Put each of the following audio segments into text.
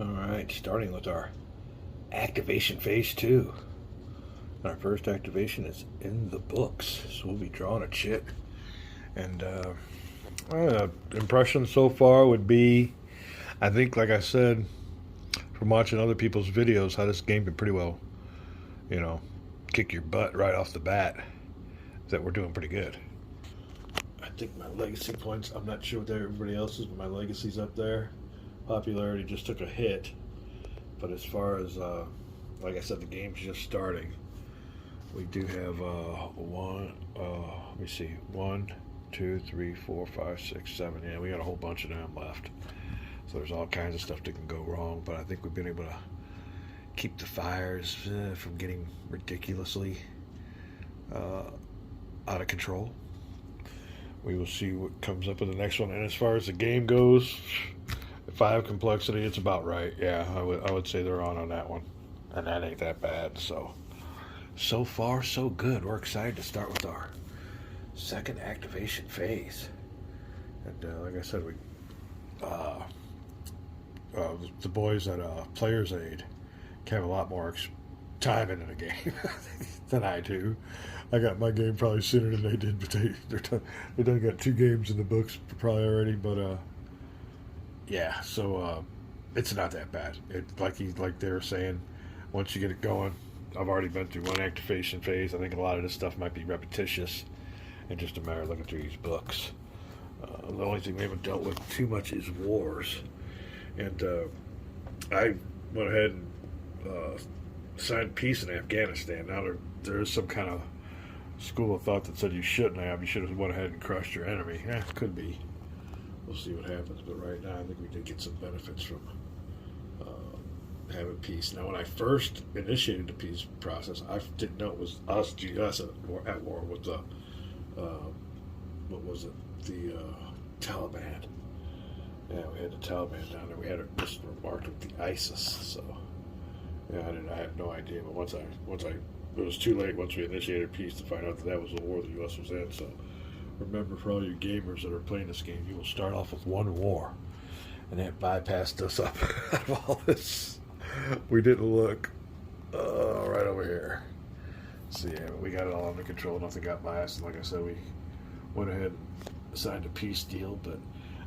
Alright, starting with our activation phase 2. Our first activation is in the books, so we'll be drawing a chit. And impression so far would be, I think, like I said, from watching other people's videos, how this game can pretty well, kick your butt right off the bat. That we're doing pretty good. I think my legacy points, I'm not sure what everybody else's, but my legacy's up there. Popularity just took a hit. But as far as, like I said, the game's just starting. We do have let me see, 1, 2, 3, 4, 5, 6, 7. Yeah, we got a whole bunch of them left. So there's all kinds of stuff that can go wrong. But I think we've been able to keep the fires from getting ridiculously out of control. We will see what comes up in the next one. And as far as the game goes, 5 complexity, it's about right. Yeah, I would say they're on that one, and that ain't that bad. So far so good. We're excited to start with our second activation phase. And like I said, we the boys at Player's Aid have a lot more time into the game than I do. I got my game probably sooner than they did, but they done got 2 games in the books probably already. But yeah, so it's not that bad. Like they were saying, once you get it going, I've already been through one activation phase. I think a lot of this stuff might be repetitious, and just a matter of looking through these books. The only thing we haven't dealt with too much is wars, and I went ahead and signed peace in Afghanistan. Now there is some kind of school of thought that said you shouldn't have. You should have went ahead and crushed your enemy. Could be. We'll see what happens. But right now, I think we did get some benefits from having peace. Now, when I first initiated the peace process, I didn't know it was us, U.S. at war with the what was it? The Taliban. Yeah, we had the Taliban down there. We had it just marked with the ISIS. So yeah, I had no idea. But once I it was too late once we initiated peace to find out that was the war the U.S. was in. So remember, for all you gamers that are playing this game, you will start off with one war, and that bypassed us up out of all this. We didn't look right over here. So yeah, we got it all under control. Nothing got by us. And like I said, we went ahead and signed a peace deal. But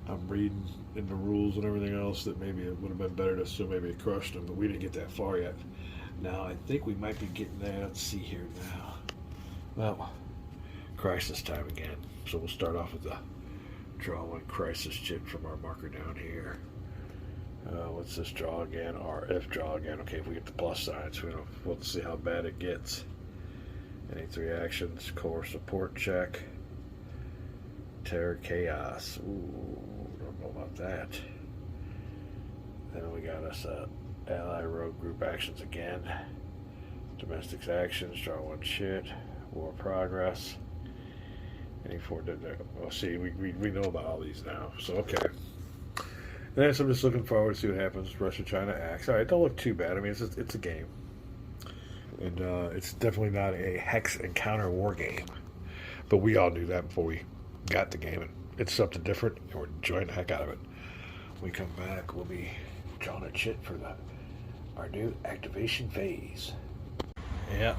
I'm reading in the rules and everything else that maybe it would have been better to assume maybe it crushed them. But we didn't get that far yet. Now I think we might be getting there. Let's see here now. Well, crisis time again. So we'll start off with the draw one crisis chip from our marker down here. What's this draw again? Our F draw again. Okay, if we get the plus signs, we'll see how bad it gets. Any 3 actions, core support check. Terror chaos. Ooh, don't know about that. Then we got us ally rogue group actions again. Domestics actions, draw 1 shit. War progress. Any 4 did that. Well, see, we know about all these now. So okay. And so I'm just looking forward to see what happens. Russia-China acts. All right, don't look too bad. I mean, it's a game. And it's definitely not a hex and counter war game. But we all knew that before we got the game. And it's something different, and we're enjoying the heck out of it. When we come back, we'll be drawing a chit for our new activation phase. Yeah.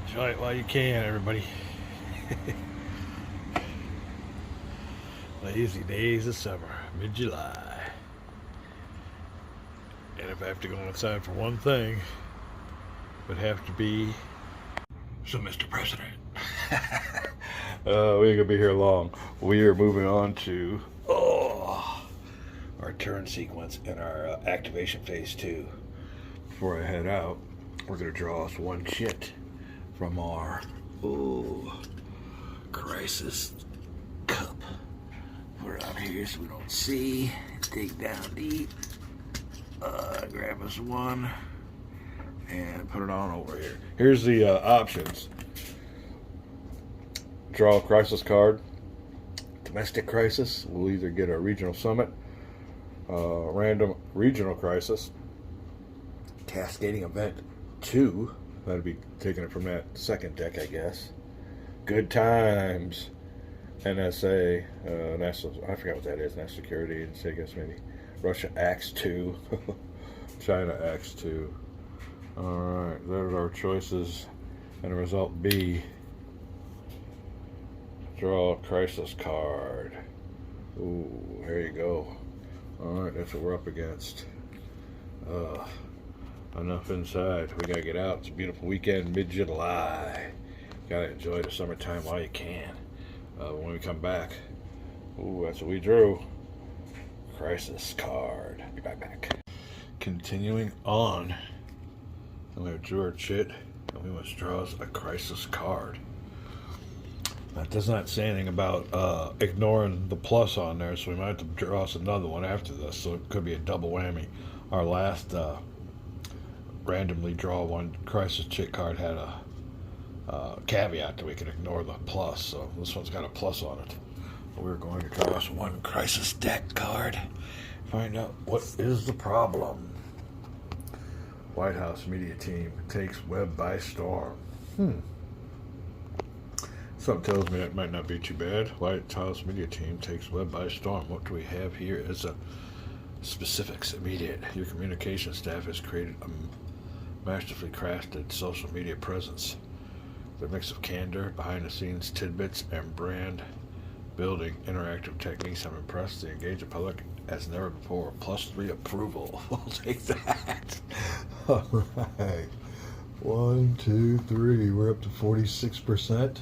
Enjoy it while you can, everybody. Lazy days of summer, mid-July. And if I have to go outside for one thing, it would have to be so Mr. President. We ain't gonna be here long. We are moving on to our turn sequence and our activation phase 2. Before I head out, we're gonna draw us 1 chit from our crisis cup. Put it out here so we don't see. Dig down deep. Grab us 1 and put it on over here. Here's the options. Draw a crisis card. Domestic crisis. We'll either get a regional summit, random regional crisis, cascading event 2. That'd be taking it from that second deck, I guess. Good times. NSA, national, I forgot what that is, national security agency, I guess maybe. Russia acts 2. China acts 2. Alright, there's our choices. And result B. Draw a crisis card. Ooh, there you go. Alright, that's what we're up against. Enough inside. We gotta get out. It's a beautiful weekend, mid-July. Gotta enjoy the summertime while you can. When we come back, ooh, that's what we drew. Crisis card. Be right back. Continuing on, and we drew our chit, and we must draw us a crisis card. That does not say anything about ignoring the plus on there, so we might have to draw us another one after this, so it could be a double whammy. Our last randomly draw one crisis chit card had a caveat that we can ignore the plus, so this one's got a plus on it. We're going to draw us one crisis deck card, find out what is the problem. White House media team takes web by storm. Something tells me that might not be too bad. White House media team takes web by storm. What do we have here as a specifics? Immediate. Your communication staff has created a masterfully crafted social media presence. The mix of candor, behind-the-scenes tidbits, and brand building interactive techniques have impressed the engaged public as never before. +3 approval. We'll take that. All right. 1, 2, 3. We're up to 46%.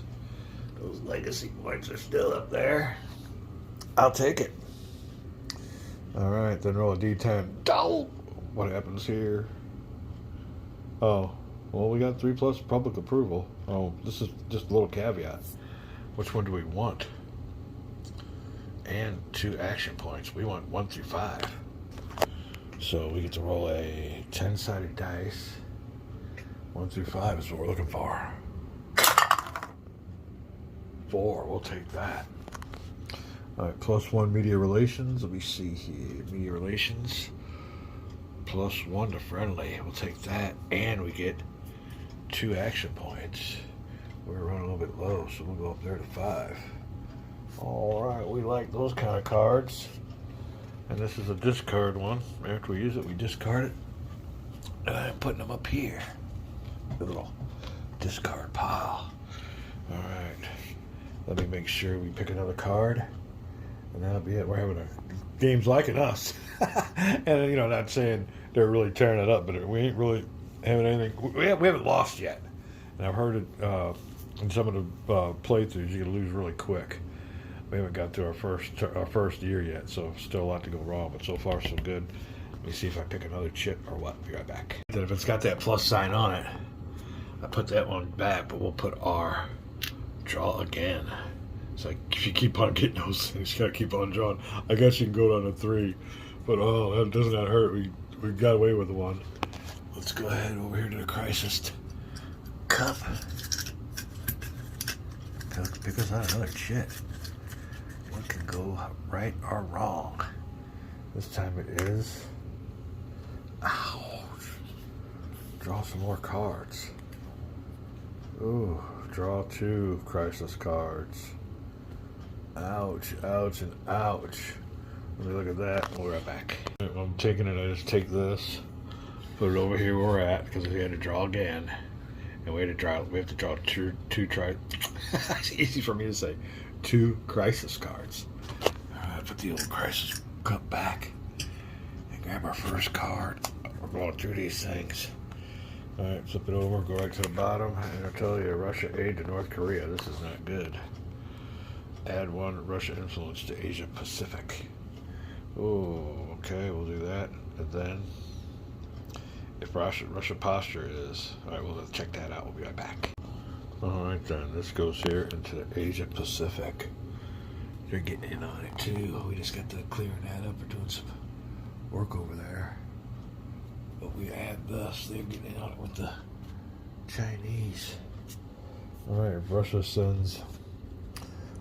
Those legacy points are still up there. I'll take it. All right, then roll a D10. Oh, what happens here? Oh, well, we got 3+ public approval. Oh, this is just a little caveat. Which one do we want? And 2 action points. We want 1 through 5. So we get to roll a 10-sided dice. 1 through 5 is what we're looking for. 4. We'll take that. All right, +1 media relations. Let me see here. Media relations. +1 to friendly. We'll take that. And we get 2 action points. We're running a little bit low, so we'll go up there to 5. All right, we like those kind of cards. And this is a discard one. After we use it, we discard it. And I'm putting them up here. A little discard pile. All right. Let me make sure we pick another card. And that'll be it. We're having a game's liking us. And, you know, not saying they're really tearing it up, but we ain't really having anything. We haven't lost yet. And I've heard it in some of the playthroughs, you can lose really quick. We haven't got through our first year yet, so still a lot to go wrong, but so far so good. Let me see if I pick another chit or what. Be right back. Then if it's got that plus sign on it, I put that one back, but we'll put R. Draw again. It's like if you keep on getting those things, you gotta keep on drawing. I guess you can go down to 3, but oh, that doesn't that hurt? We got away with the 1. Let's go ahead over here to the crisis cup. Let's pick us out another chit. What can go right or wrong? This time it is. Ouch. Draw some more cards. Ooh, draw 2 crisis cards. Ouch, ouch, and ouch. Let me look at that. We'll be right back. I'm taking it. I just take this, put it over here where we're at because we had to draw again, and we have to draw two it's easy for me to say. 2 crisis cards. All right, put the old crisis cup back and grab our first card. We're going through these things. All right, flip it over, go right to the bottom, and I'll tell you, Russia aid to North Korea. This is not good. Add 1 Russia influence to Asia Pacific. Oh, okay, we'll do that. And then, if Russia posture is, all right, we'll check that out. We'll be right back. All right, then, this goes here into the Asia Pacific. They're getting in on it too. We just got to clearing that up. We're doing some work over there. But we add this. They're getting in on it with the Chinese. All right, if Russia sends.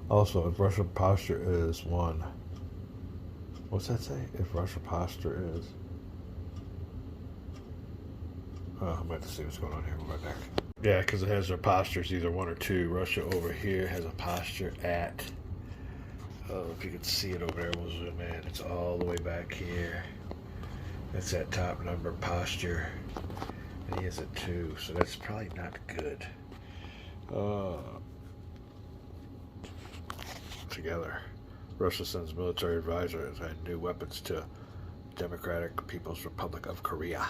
Also, if Russia posture is 1. What's that say? If Russia posture is. I'm about to see what's going on here. We'll be right back. Yeah, because it has their postures either 1 or 2. Russia over here has a posture at Oh, if you can see it over there, we'll zoom in. It's all the way back here. That's that top number posture. And he is at 2, so that's probably not good. Together, Russia sends military advisors and new weapons to Democratic People's Republic of Korea.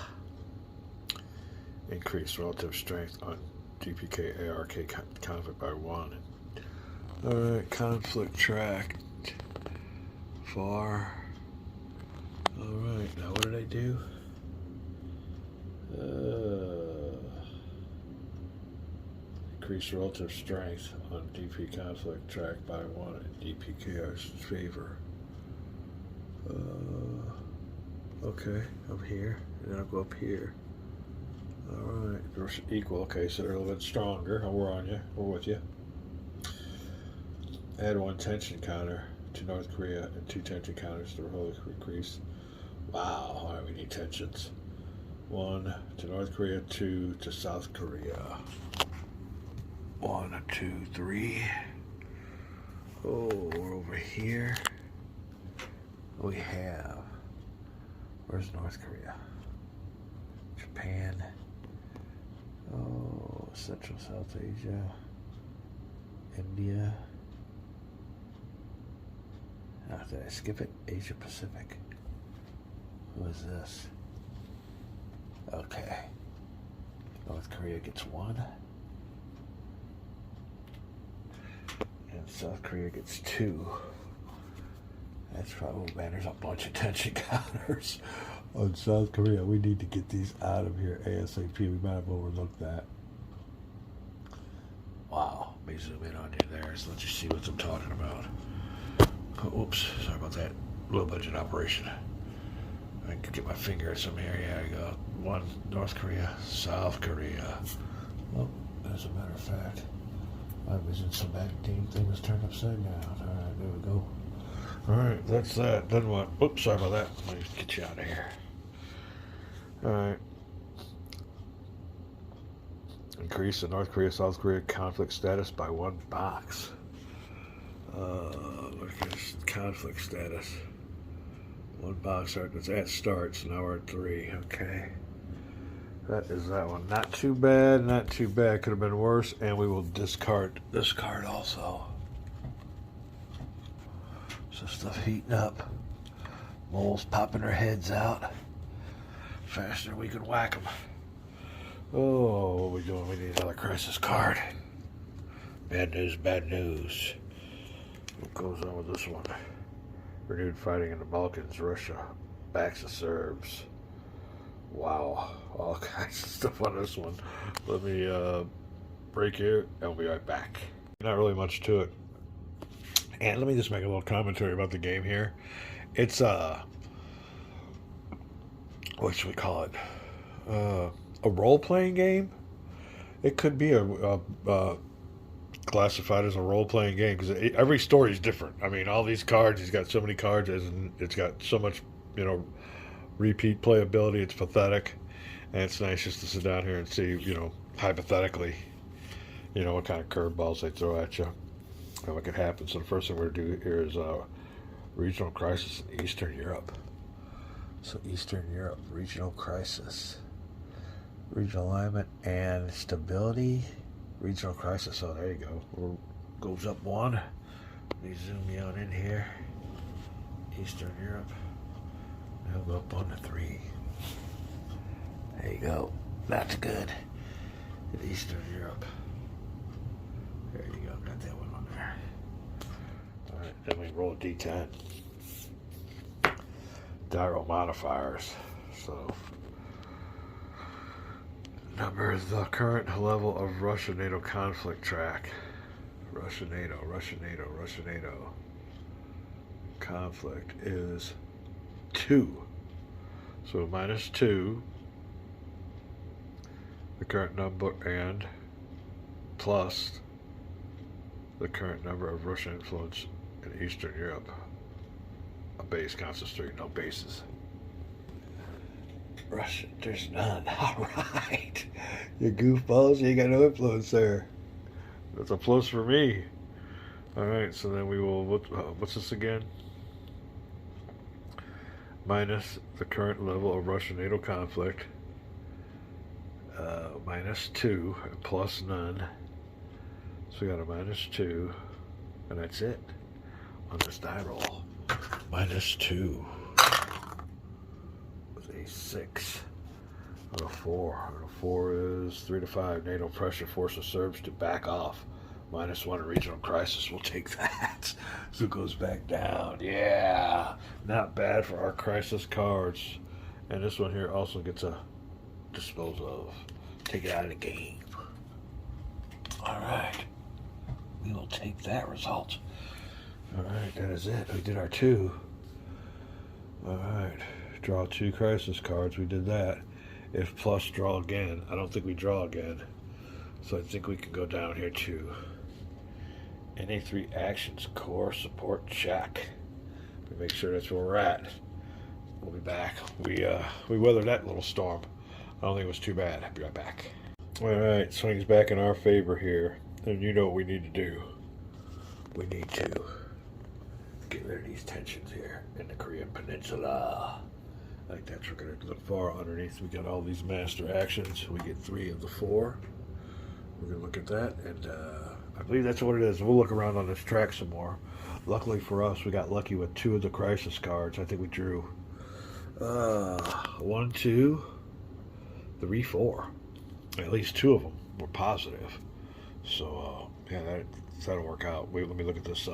Increased relative strength on DPK-ARK conflict by 1. Alright, conflict track. Far. Alright, now what did I do? Increased relative strength on DP conflict track by 1 in DPKR's favor. Okay, I'm here, and then I'll go up here. Alright, equal. Okay, so they're a little bit stronger. We're on you. We're with you. Add 1 tension counter to North Korea and 2 tension counters to Republic increase. Wow, alright, we need tensions. 1 to North Korea, 2 to South Korea. 1, 2, 3. Oh, we're over here. We have. Where's North Korea? Japan. Oh, Central South Asia. India. Oh, did I skip it? Asia Pacific. Who is this? Okay. North Korea gets 1. And South Korea gets 2. That's probably, oh man, there's a bunch of tension counters on South Korea. We need to get these out of here ASAP. We might have overlooked that. Wow. Let me zoom in on you there so let you see what I'm talking about. Oh, oops, sorry about that. Low budget operation. I can get my finger at some area. There you go. 1, North Korea, South Korea. Well, as a matter of fact, my vision so bad, damn thing was turned upside down. Alright, there we go. Alright, that's that. Then what? Oops, sorry about that. Let me get you out of here. Alright. Increase the North Korea South Korea conflict status by 1 box. Look at this conflict status. 1 box art. That starts. Now we're at 3. Okay. That is that one. Not too bad. Not too bad. Could have been worse. And we will discard this card also. So stuff heating up. Moles popping their heads out. Faster we can whack them. Oh, what are we doing? We need another crisis card. Bad news, bad news. What goes on with this one? Renewed fighting in the Balkans. Russia backs the Serbs. Wow. All kinds of stuff on this one. Let me break here and we'll be right back. Not really much to it. And let me just make a little commentary about the game here. It's what should we call it? A role-playing game. It could be a classified as a role-playing game because every story is different. I mean, all these cards, he's got so many cards, and it's got so much, repeat playability. It's pathetic, and it's nice just to sit down here and see, hypothetically, what kind of curveballs they throw at you and what could happen. So the first thing we're going to do here is regional crisis in Eastern Europe. So Eastern Europe, regional crisis, regional alignment and stability. Regional crisis. Oh, there you go. Goes up 1. Let me zoom you on in here. Eastern Europe. Now go up 1 to 3. There you go. That's good. In Eastern Europe. There you go. Got that one on there. All right. Then we roll a D10. Gyro modifiers. So. Number is the current level of Russia-NATO conflict track. Russia-NATO conflict is 2. So -2, the current number, and plus the current number of Russian influence in Eastern Europe. A base counts as 3, no bases. Russia, there's none. Alright. You goofballs, you got no influence there. That's a plus for me. All right, so then we will. What's this again? Minus the current level of Russian-NATO conflict. -2 and plus none. So we got a -2, and that's it on this die roll. -2 with a 6 and a 4. And a 4 is 3 to 5. NATO pressure forces Serbs to back off. -1 regional crisis. We'll take that. So it goes back down. Yeah, not bad for our crisis cards. And this one here also gets a dispose of. Take it out of the game. All right. We will take that result. All right, that is it. We did our 2. All right. Draw 2 crisis cards. We did that. If plus, draw again. I don't think we draw again. So I think we can go down here to NA3 actions, core, support, check. We make sure that's where we're at. We'll be back. We weathered that little storm. I don't think it was too bad. I'll be right back. All right, swings back in our favor here. And you know what we need to do. We need to get rid of these tensions here in the Korean Peninsula. I think that's what we're going to look for. Underneath, we got all these master actions. We get 3 of the 4. We're going to look at that, and I believe that's what it is. We'll look around on this track some more. Luckily for us, we got lucky with 2 of the crisis cards. I think we drew 1, 2, 3, 4. At least 2 of them were positive. So, yeah, that'll work out. Wait, let me look at this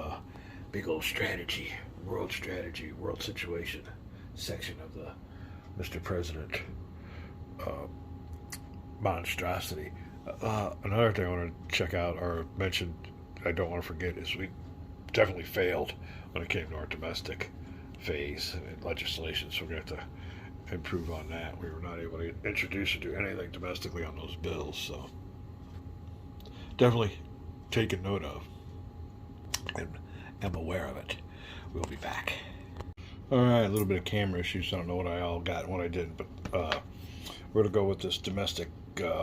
big old strategy, world situation section of the Mr. President monstrosity. Another thing I want to check out or mention, I don't want to forget, is we definitely failed when it came to our domestic phase and legislation, so we're going to have to improve on that. We were not able to introduce or do anything domestically on those bills, so definitely taken note of and am aware of it. We'll be back. All right, a little bit of camera issues. I don't know what I all got and what I didn't, but we're going to go with this domestic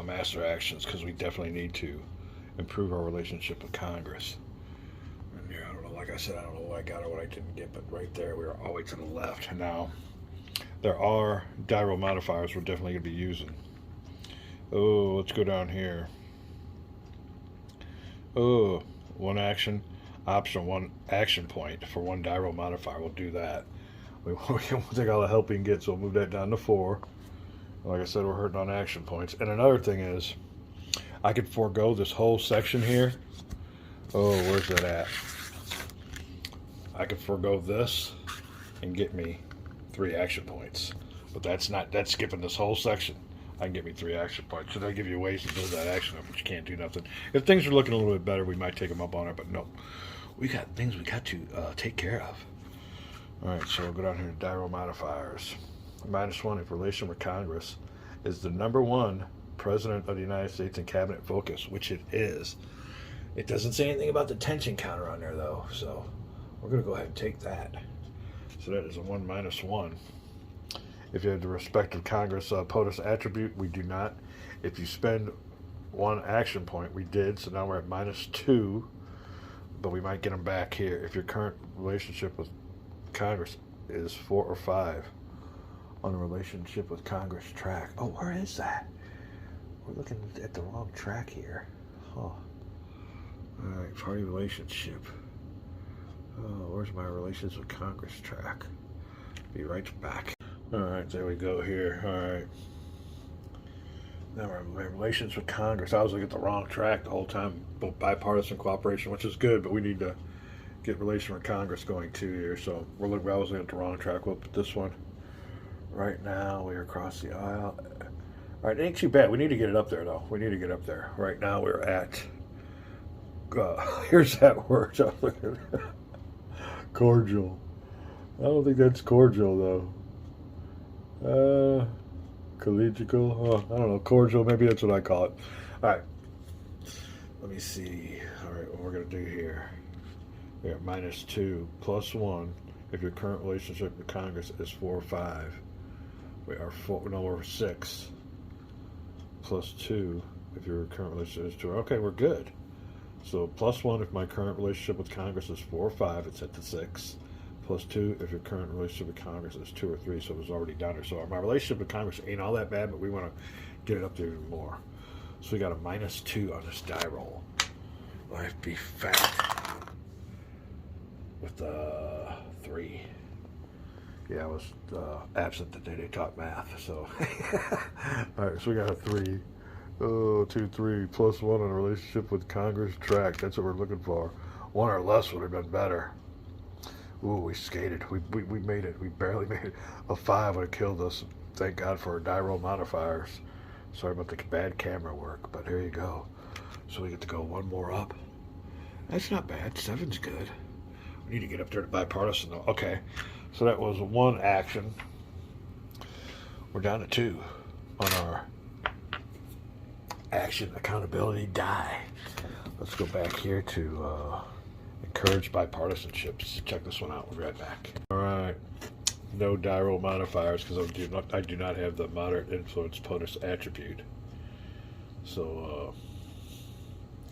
master actions because we definitely need to improve our relationship with Congress. And yeah, I don't know, like I said, I don't know what I got or what I didn't get, but right there, we are all the way to the left. Now, there are die roll modifiers we're definitely going to be using. Oh, let's go down here. Oh, 1 action, option 1 action point for 1 die roll modifier. We'll do that. We'll take all the help we can get, so we'll move that down to 4. Like I said, we're hurting on action points. And another thing is, I could forego this whole section here. Oh, where's that at? I could forego this and get me 3 action points. But that's skipping this whole section. I can get me 3 action points. So they'll give you ways to build that action up, but you can't do nothing. If things are looking a little bit better, we might take them up on it, but no. We got things we got to take care of. All right, so we'll go down here to die roll modifiers. -1 if relation with Congress is the #1 President of the United States and Cabinet focus, which it is. It doesn't say anything about the tension counter on there, though, so we're going to go ahead and take that. So that is a 1 -1. If you have the respective Congress POTUS attribute, we do not. If you spend 1 action point, we did, so now we're at -2, but we might get them back here. If your current relationship with Congress is 4 or 5 on the relationship with Congress track. Oh, where is that? We're looking at the wrong track here. Huh. All right, party relationship. Oh, where's my relations with Congress track? Be right back. All right, there we go here. All right. Now we're in relations with Congress. I was looking at the wrong track the whole time. Both bipartisan cooperation, which is good, but we need to get relation with Congress going too here. So I was looking at the wrong track. We'll put this one. Right now, we're across the aisle. All right, it ain't too bad. We need to get it up there, though. We need to get up there. Right now, we're at... here's that word. I'm looking at. Cordial. I don't think that's cordial, though. Collegial. Oh, I don't know. Cordial. Maybe that's what I call it. All right. Let me see. All right, what we're going to do here. We're at -2 plus 1 if your current relationship with Congress is 4 or 5. We are 4, no, we're 6 plus 2 if your current relationship is 2. Okay, we're good. So +1 if my current relationship with Congress is 4 or 5, it's set to 6. +2 if your current relationship with Congress is 2 or 3, so it was already down there. So my relationship with Congress ain't all that bad, but we want to get it up there even more. So we got a -2 on this die roll. Life be fat with 3. Yeah, I was absent the day they taught math. So all right, so we got a 3. Oh, 2, 3 +1 on a relationship with Congress track. That's what we're looking for. 1 or less would have been better. Ooh, we skated. We made it. We barely made it. A 5 would have killed us. Thank God for our die roll modifiers. Sorry about the bad camera work, but here you go. So we get to go 1 more up. That's not bad. 7's good. We need to get up there to bipartisan though. Okay, so that was 1 action. We're down to 2 on our action accountability die. Let's go back here to encourage bipartisanship. Check this one out. We'll be right back. All right. No die roll modifiers because I do not have the moderate influence POTUS attribute. So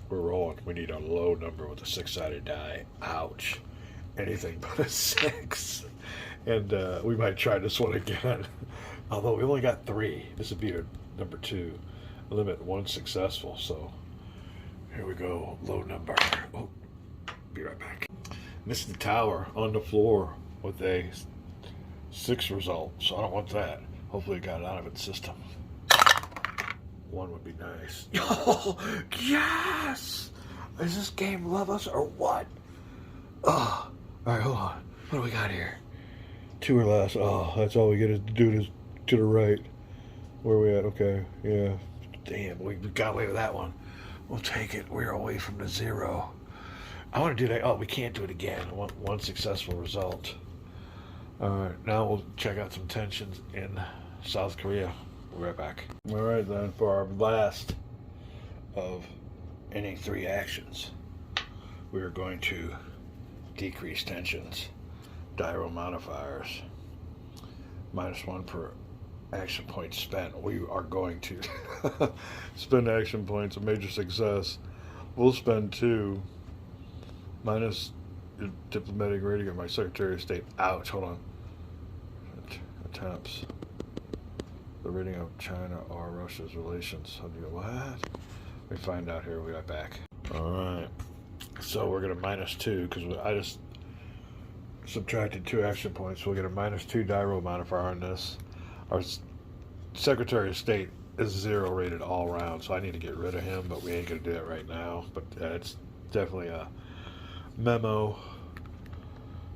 we're rolling. We need a low number with a 6-sided die. Ouch. Anything but a 6. And we might try this one again. Although we only got 3. This would be a number 2. Limit 1 successful. So here we go. Low number. Oh, be right back. Missed the tower on the floor with a 6 result. So I don't want that. Hopefully it got out of its system. 1 would be nice. Oh, yes! Does this game love us or what? Oh, all right, hold on. What do we got here? 2 or less. Oh, that's all we get to do is to the right. Where are we at? Okay, yeah. Damn, we got away with that one. We'll take it. We're away from the 0. I want to do that. Oh, we can't do it again. I want 1 successful result. All right, now we'll check out some tensions in South Korea. We'll be right back. All right, then, for our last of any 3 actions, we are going to decrease tensions, die roll modifiers, -1 per action point spent. We are going to spend action points, a major success. We'll spend 2 minus diplomatic rating of my Secretary of State. Ouch, hold on. Attempts. The rating of China or Russia's relations. I'll do what? Let me find out here. We got back. All right. So we're going to -2 because I just subtracted 2 action points. So we'll get a -2 die roll modifier on this. Our Secretary of State is 0 rated all around, so I need to get rid of him, but we ain't going to do that right now. But it's definitely a memo.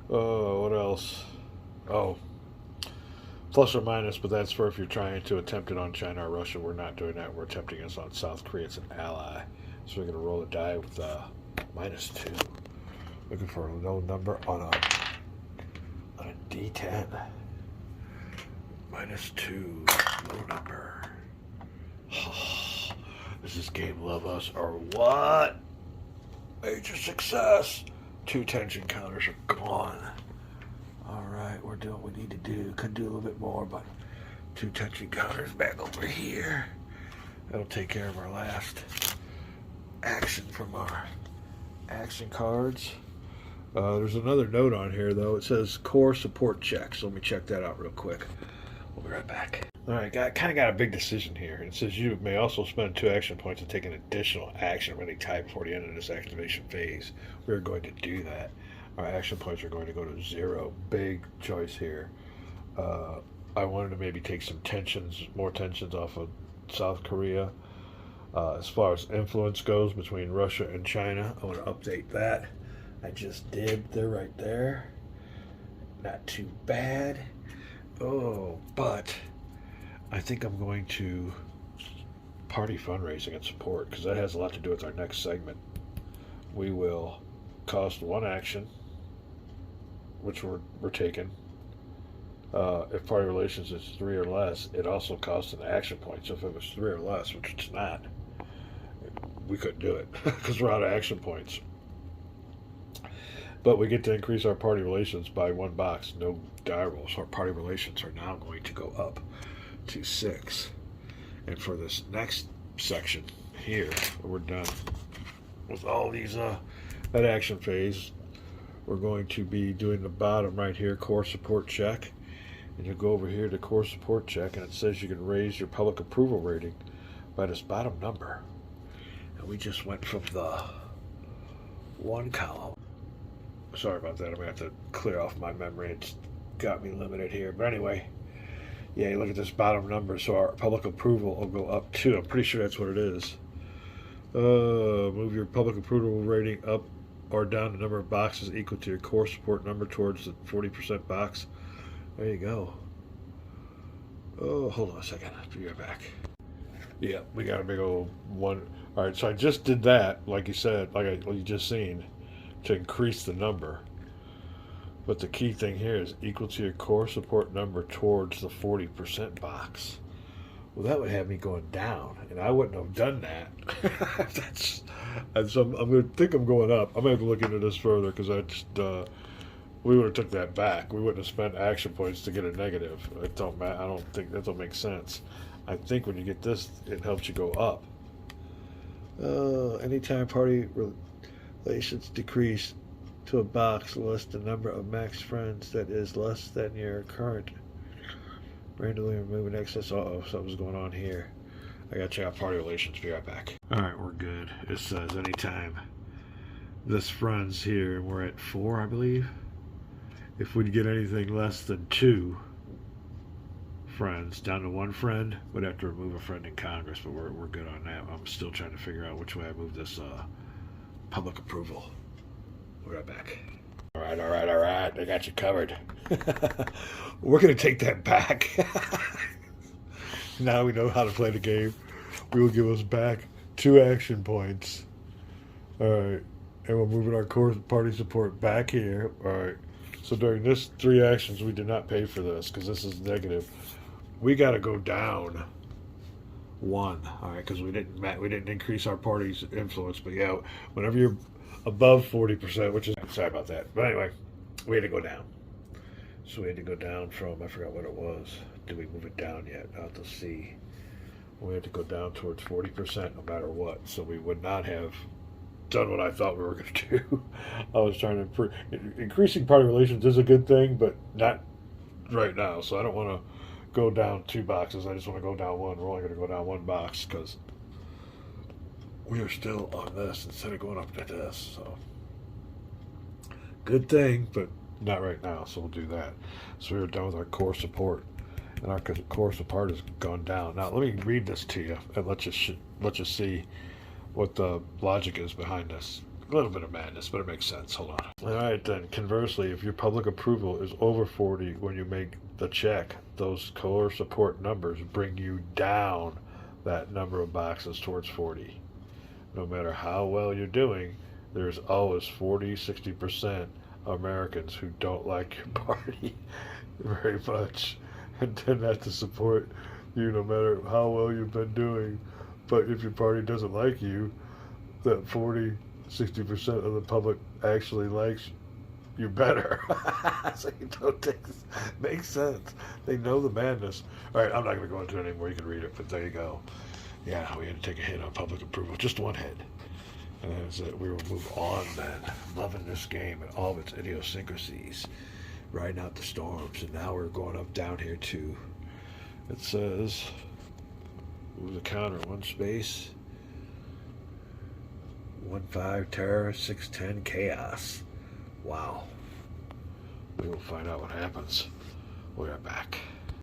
Oh, what else? Oh, plus or minus, but that's for if you're trying to attempt it on China or Russia. We're not doing that. We're attempting it on South Korea. It's an ally. So we're going to roll a die with -2. Looking for a low number on a D10. -2, low number. Does this game love us or what? Major success. 2 tension counters are gone. Alright, we're doing what we need to do. Could do a little bit more, but 2 tension counters back over here. That'll take care of our last action from our action cards. There's another note on here, though. It says core support check. So let me check that out real quick. We'll be right back. Alright, kind of got a big decision here. It says you may also spend 2 action points to take an additional action of any type before the end of this activation phase. We're going to do that. Our action points are going to go to 0. Big choice here. I wanted to maybe take some more tensions off of South Korea. As far as influence goes between Russia and China, I want to update that. I just did. They're right there. Not too bad. Oh, but I think I'm going to party fundraising and support because that has a lot to do with our next segment. We will cost 1 action, which we're taking. If party relations is 3 or less, it also costs an action point. So if it was 3 or less, which it's not, we couldn't do it because we're out of action points. But we get to increase our party relations by 1 box, no die rolls. So our party relations are now going to go up to 6. And for this next section here, we're done. with all these that action phase, we're going to be doing the bottom right here, core support check. And you'll go over here to core support check, and it says you can raise your public approval rating by this bottom number. And we just went from the one column. Sorry about that. I'm going to have to clear off my memory. It's got me limited here. But anyway, yeah, you look at this bottom number. So our public approval will go up to, I'm pretty sure that's what it is. Move your public approval rating up or down the number of boxes equal to your core support number towards the 40% box. There you go. Oh, hold on a second. I'll be right back. Yeah, we got a big old one. All right, so I just did that, like you said, like you just seen, to increase the number. But the key thing here is equal to your core support number towards the 40% box. Well, that would have me going down, and I wouldn't have done that. And so I'm going to think I'm going up. I'm going to have to look into this further because I just we would have took that back. We wouldn't have spent action points to get a negative. It don't matter. I don't think that don't make sense. I think when you get this, it helps you go up. Anytime party relations decrease to a box, list the number of max friends that is less than your current. Randomly removing excess. Uh-oh, something's going on here. I gotta check out party relations. Be right back. Alright, we're good. It says anytime this friends here, and we're at 4, I believe. If we get anything less than 2 friends, down to 1 friend, we'd have to remove a friend in Congress, but we're good on that. I'm still trying to figure out which way I move this public approval. We're right back. All right. I got you covered. We're going to take that back. Now we know how to play the game. We will give us back 2 action points. All right. And we're moving our core party support back here. All right. So during this 3 actions, we did not pay for this because this is negative. We got to go down 1. All right, because we didn't increase our party's influence. But yeah, whenever you're above 40%, which is, sorry about that. But anyway, we had to go down. So we had to go down from, I forgot what it was. Did we move it down yet? I'll have to see. We had to go down towards 40% no matter what. So we would not have done what I thought we were going to do. I was trying to improve. Increasing party relations is a good thing, but not right now. So I don't want to go down 2 boxes. I just want to go down 1. We're only going to go down 1 box because we are still on this instead of going up to this. So good thing, but not right now. So we'll do that. So we were done with our core support, and our core support has gone down. Now let me read this to you and let you see what the logic is behind this. A little bit of madness, but it makes sense. Hold on. All right, then. Conversely, if your public approval is over 40 when you make the check, those core support numbers bring you down that number of boxes towards 40. No matter how well you're doing, there's always 40, 60% Americans who don't like your party very much and tend not to support you no matter how well you've been doing. But if your party doesn't like you, that 40, 60% of the public actually likes you better. So you don't take this. Makes sense. They know the madness. All right, I'm not going to go into it anymore. You can read it, but there you go. Yeah, we had to take a hit on public approval. Just 1 hit. And that's it. We will move on then. Loving this game and all of its idiosyncrasies. Riding out the storms. And now we're going up down here too. It says, move the counter 1 space. 1-5 terror, 6-10 chaos. Wow. We will find out what happens. We're back.